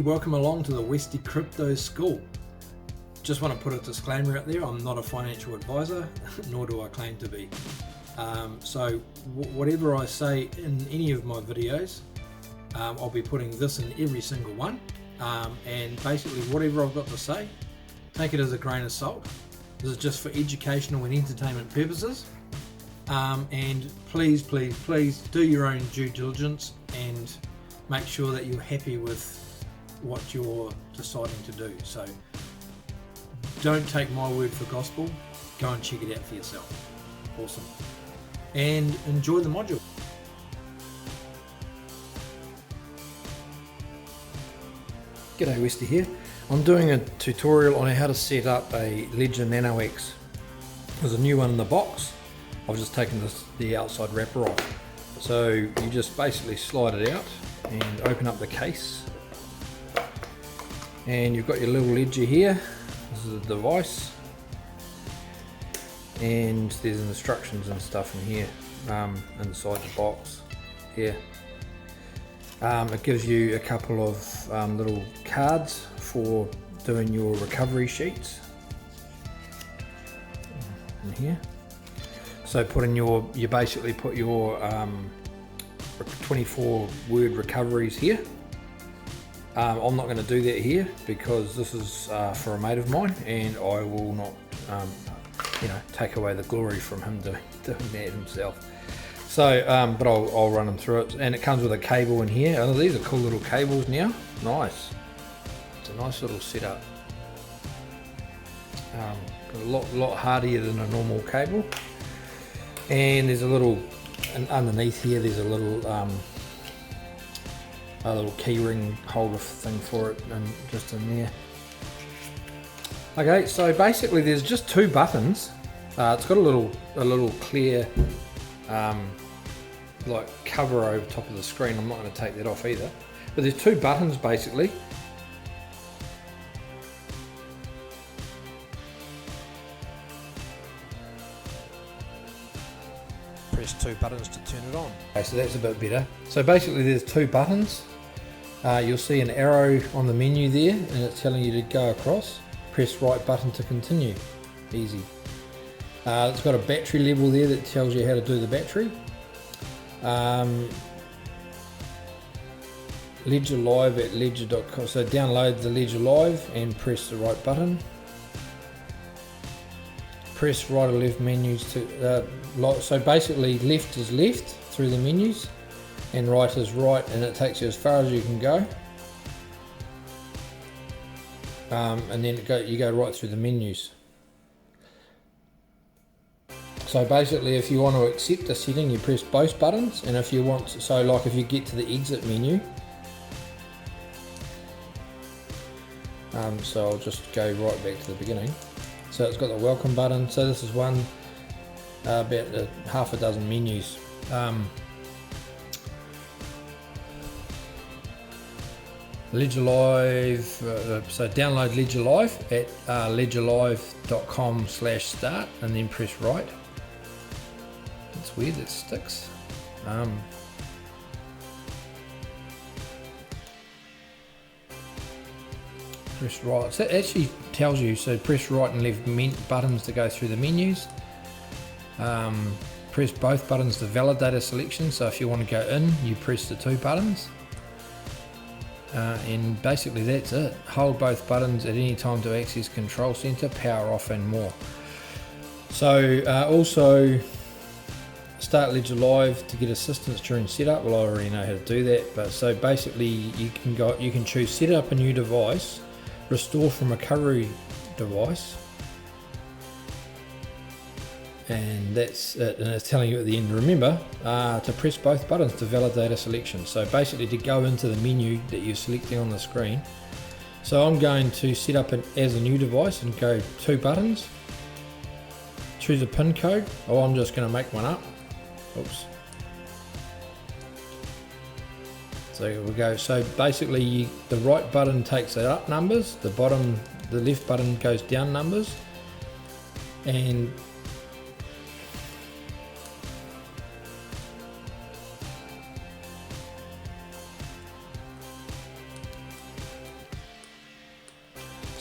welcome along to the Westy Crypto School. Just want to put a disclaimer out there, I'm not a financial advisor, nor do I claim to be. So whatever I say in any of my videos, I'll be putting this in every single one. And basically whatever I've got to say, take it as a grain of salt. This is just for educational and entertainment purposes. And please do your own due diligence and make sure that you're happy with what you're deciding to do. So don't take my word for gospel, go and check it out for yourself. Awesome. And enjoy the module. G'day, Westy here. I'm doing a tutorial on how to set up a Ledger Nano X. There's a new one in the box. I've just taken the outside wrapper off. So you just basically slide it out and open up the case. And you've got your little ledger here. This is the device. And there's instructions and stuff in here, inside the box here. It gives you a couple of little cards for doing your recovery sheets in here. So you basically put your 24 word recoveries here. I'm not going to do that here because this is for a mate of mine, and I will not take away the glory from him doing that himself. So but I'll run him through it, and it comes with a cable in here. Oh, these are cool little cables now. Nice. It's a nice little setup. A lot hardier than a normal cable. And there's a little, and underneath here there's a little key ring holder thing for it, and just in there. Okay, so basically there's just two buttons. It's got a little clear like cover over top of the screen. I'm not going to take that off either. But there's two buttons basically. Press two buttons to turn it on. Okay, so that's a bit better. So basically there's two buttons. You'll see an arrow on the menu there, and it's telling you to go across. Press right button to continue. Easy. It's got a battery level there that tells you how to do the battery. Ledger Live at ledger.com. So download the Ledger Live and press the right button. Press right or left menus to so basically left is left through the menus and right is right, and it takes you as far as you can go. And then you go right through the menus. So basically if you want to accept a setting, you press both buttons, and if you want to, so like if you get to the exit menu, so I'll just go right back to the beginning. So it's got the welcome button. So this is one, about half a dozen menus. Ledger Live, so download Ledger Live at ledgerlive.com/start, and then press right. It's weird, it sticks. Press right. So it actually tells you, so press right and left buttons to go through the menus. Press both buttons to validate a selection. So if you want to go in, you press the two buttons. And basically that's it. Hold both buttons at any time to access control center, power off, and more. So also start Ledger Live to get assistance during setup. Well, I already know how to do that, but so basically you can choose set up a new device, restore from recovery device, and that's it. And it's telling you at the end, remember to press both buttons to validate a selection. So basically to go into the menu that you're selecting on the screen. So I'm going to set up as a new device and go two buttons, choose a pin code. Oh, I'm just going to make one up. Oops. So we go. So basically the right button takes it up numbers, the left button goes down numbers, and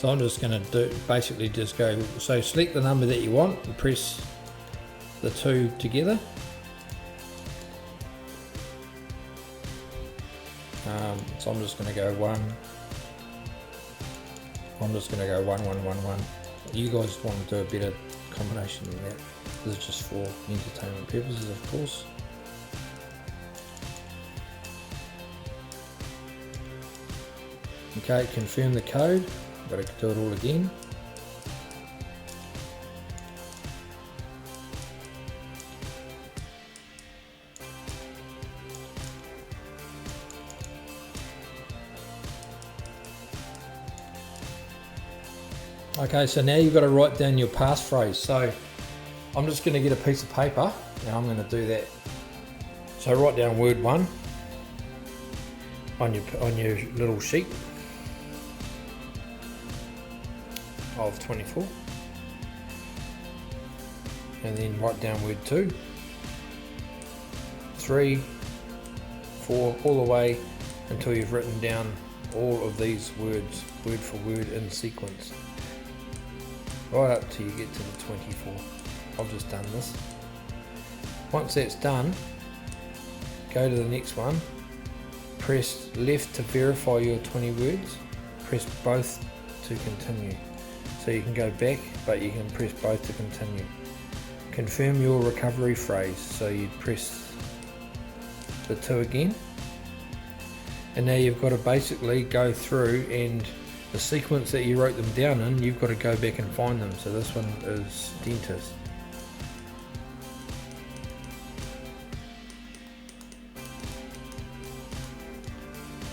So I'm just going to basically just go, so select the number that you want and press the two together. So I'm just going to go 1. I'm just going to go 1 1 1 1. You guys want to do a better combination than that. This is just for entertainment purposes, of course. Okay, confirm the code. Got to do it all again. Okay, so now you've got to write down your passphrase. So I'm just going to get a piece of paper and I'm going to do that. So write down word 1 on your little sheet of 24, and then write down word 2, 3, 4, all the way until you've written down all of these words word for word in sequence, right up till you get to the 24. I've just done this. Once that's done, go to the next one, press left to verify your 20 words, press both to continue. So you can go back, but you can press both to continue. Confirm your recovery phrase, so you press the 2 again. And now you've got to basically go through, and the sequence that you wrote them down in, you've got to go back and find them. So this one is dentist.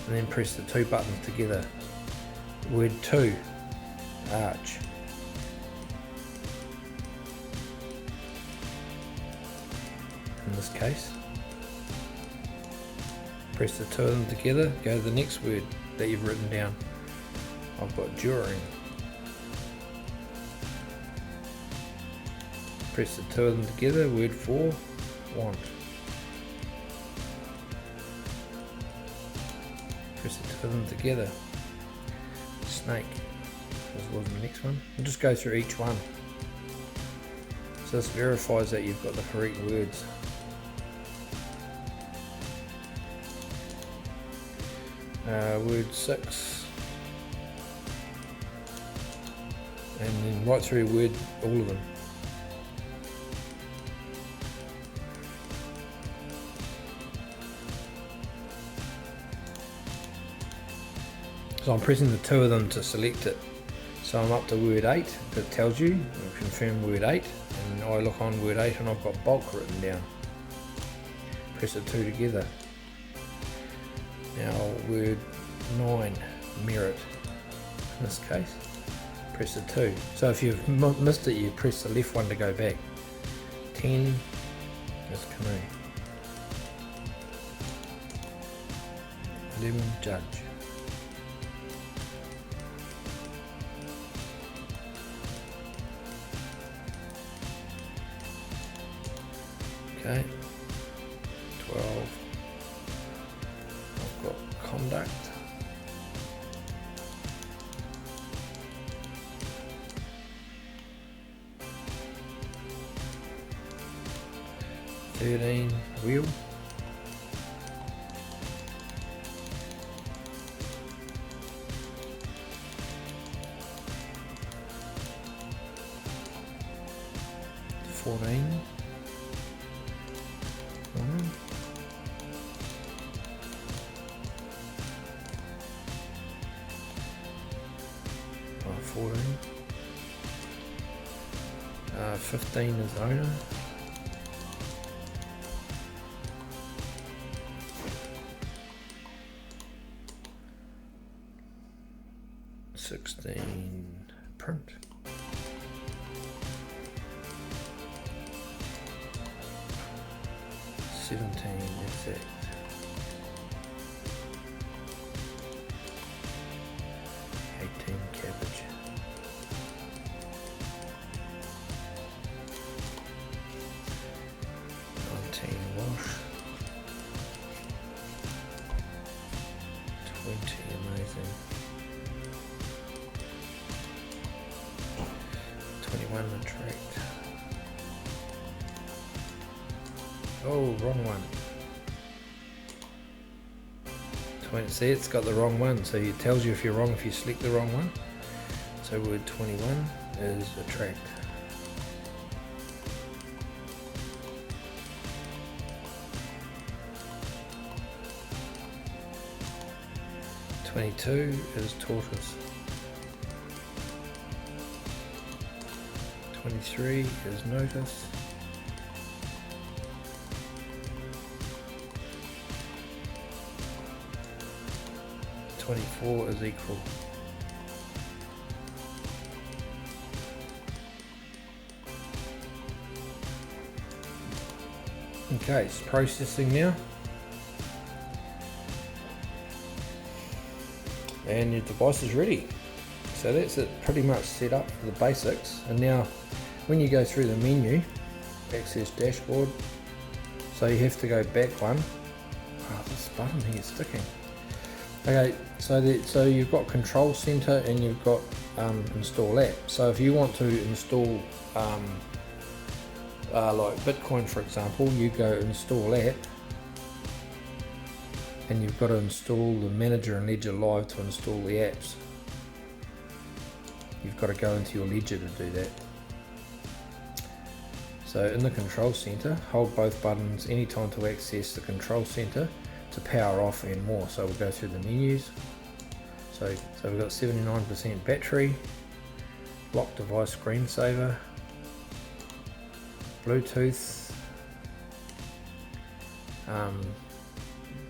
And then press the 2 buttons together. Word 2, arch. In this case, press the 2 of them together, go to the next word that you've written down. I've got during. Press the 2 of them together, word 4, want. Press the 2 of them together, snake, as well as the next one. And just go through each one. So this verifies that you've got the correct words. Word 6, and then right through word, all of them. So I'm pressing the 2 of them to select it. So I'm up to word 8, it tells you, confirm word 8, and I look on word 8 and I've got bulk written down. Press the 2 together. Now word 9, merit, in this case, press the 2. So if you've missed it, you press the left one to go back. 10 is canoe. 11, judge. Okay, 12, I've got conduct. 13, wheel. 14. 14. 15 is owner. 16, print. 17, effect. 18, cabbage. 19, wash. 20, amazing. one, attract. Oh, wrong one. See, it's got the wrong one, so it tells you if you're wrong if you select the wrong one. So word 21 is attract. "22" is tortoise. 23 is notice. 24 is equal. Okay, it's processing now. And your device is ready. So that's it, pretty much set up for the basics. And now when you go through the menu, access dashboard, so you have to go back one. Oh, this button here is sticking. Okay, so you've got control center and you've got install app. So if you want to install like Bitcoin, for example, you go install app, and you've got to install the manager and ledger live to install the apps. You've got to go into your ledger to do that. So in the control center, hold both buttons anytime to access the control center to power off and more. So we'll go through the menus. So we've got 79% battery, lock device screensaver, Bluetooth,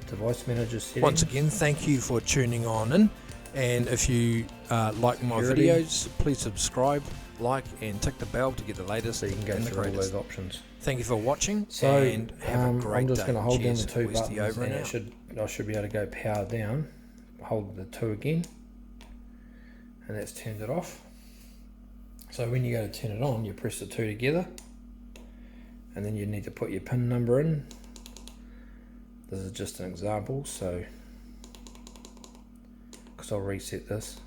device manager settings. Once again, thank you for tuning on in, and if you like my videos, please subscribe, like and tick the bell to get the latest. So you can go through all those options. Thank you for watching, So and have a great I'm just day. going to hold down Cheers. the two Westy buttons over and and out. I should be able to go power down. Hold the two again, and that's turned it off. So when you go to turn it on, you press the two together, and then you need to put your PIN number in. This is just an example, so because I'll reset this.